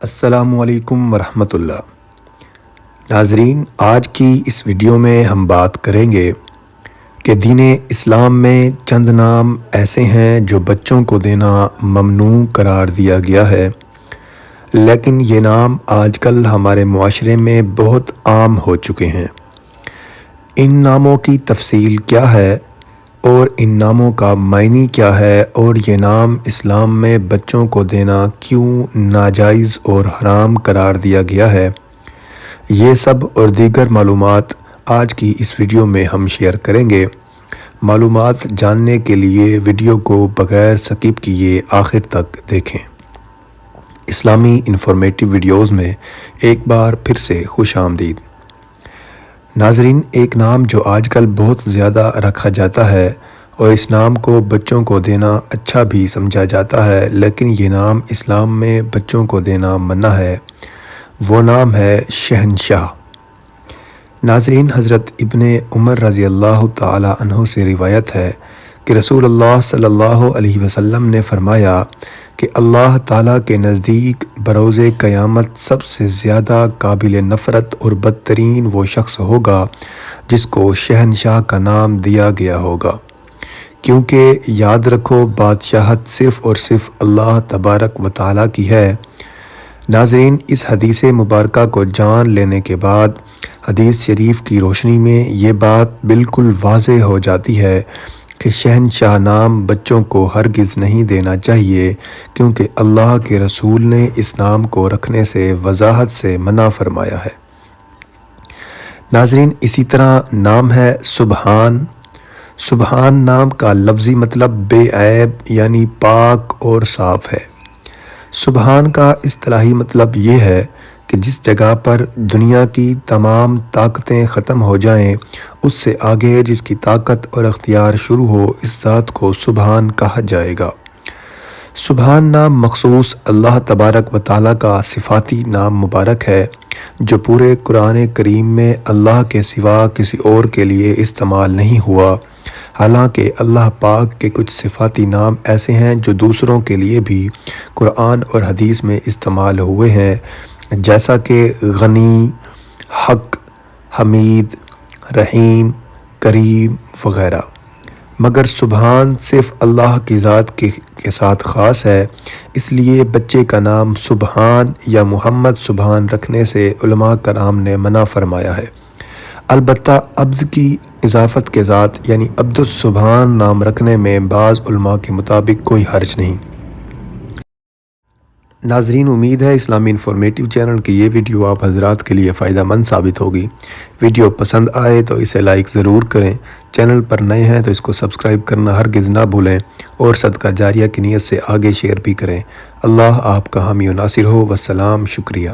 السلام علیکم ورحمۃ اللہ۔ ناظرین، آج کی اس ویڈیو میں ہم بات کریں گے کہ دین اسلام میں چند نام ایسے ہیں جو بچوں کو دینا ممنوع قرار دیا گیا ہے، لیکن یہ نام آج کل ہمارے معاشرے میں بہت عام ہو چکے ہیں۔ ان ناموں کی تفصیل کیا ہے اور ان ناموں کا معنی کیا ہے، اور یہ نام اسلام میں بچوں کو دینا کیوں ناجائز اور حرام قرار دیا گیا ہے، یہ سب اور دیگر معلومات آج کی اس ویڈیو میں ہم شیئر کریں گے۔ معلومات جاننے کے لیے ویڈیو کو بغیر سکپ کیے آخر تک دیکھیں۔ اسلامی انفارمیٹیو ویڈیوز میں ایک بار پھر سے خوش آمدید۔ ناظرین، ایک نام جو آج کل بہت زیادہ رکھا جاتا ہے اور اس نام کو بچوں کو دینا اچھا بھی سمجھا جاتا ہے، لیکن یہ نام اسلام میں بچوں کو دینا منع ہے، وہ نام ہے شہنشاہ۔ ناظرین، حضرت ابن عمر رضی اللہ تعالی عنہ سے روایت ہے کہ رسول اللہ صلی اللہ علیہ وسلم نے فرمایا کہ اللہ تعالیٰ کے نزدیک بروز قیامت سب سے زیادہ قابل نفرت اور بدترین وہ شخص ہوگا جس کو شہنشاہ کا نام دیا گیا ہوگا، کیونکہ یاد رکھو بادشاہت صرف اور صرف اللہ تبارک و تعالیٰ کی ہے۔ ناظرین، اس حدیث مبارکہ کو جان لینے کے بعد حدیث شریف کی روشنی میں یہ بات بالکل واضح ہو جاتی ہے کہ شہنشاہ نام بچوں کو ہرگز نہیں دینا چاہیے، کیونکہ اللہ کے رسول نے اس نام کو رکھنے سے وضاحت سے منع فرمایا ہے۔ ناظرین، اسی طرح نام ہے سبحان۔ سبحان نام کا لفظی مطلب بے عیب یعنی پاک اور صاف ہے۔ سبحان کا اصطلاحی مطلب یہ ہے کہ جس جگہ پر دنیا کی تمام طاقتیں ختم ہو جائیں، اس سے آگے جس کی طاقت اور اختیار شروع ہو، اس ذات کو سبحان کہا جائے گا۔ سبحان نام مخصوص اللہ تبارک و تعالیٰ کا صفاتی نام مبارک ہے جو پورے قرآن کریم میں اللہ کے سوا کسی اور کے لیے استعمال نہیں ہوا، حالانکہ اللہ پاک کے کچھ صفاتی نام ایسے ہیں جو دوسروں کے لیے بھی قرآن اور حدیث میں استعمال ہوئے ہیں، جیسا کہ غنی، حق، حمید، رحیم، کریم وغیرہ، مگر سبحان صرف اللہ کی ذات کے ساتھ خاص ہے۔ اس لیے بچے کا نام سبحان یا محمد سبحان رکھنے سے علماء کرام نے منع فرمایا ہے۔ البتہ عبد کی اضافت کے ساتھ یعنی عبد السبحان نام رکھنے میں بعض علماء کے مطابق کوئی حرج نہیں۔ ناظرین، امید ہے اسلامی انفارمیٹیو چینل کی یہ ویڈیو آپ حضرات کے لیے فائدہ مند ثابت ہوگی۔ ویڈیو پسند آئے تو اسے لائک ضرور کریں، چینل پر نئے ہیں تو اس کو سبسکرائب کرنا ہرگز نہ بھولیں، اور صدقہ جاریہ کی نیت سے آگے شیئر بھی کریں۔ اللہ آپ کا حامی و ناصر ہو۔ والسلام، شکریہ۔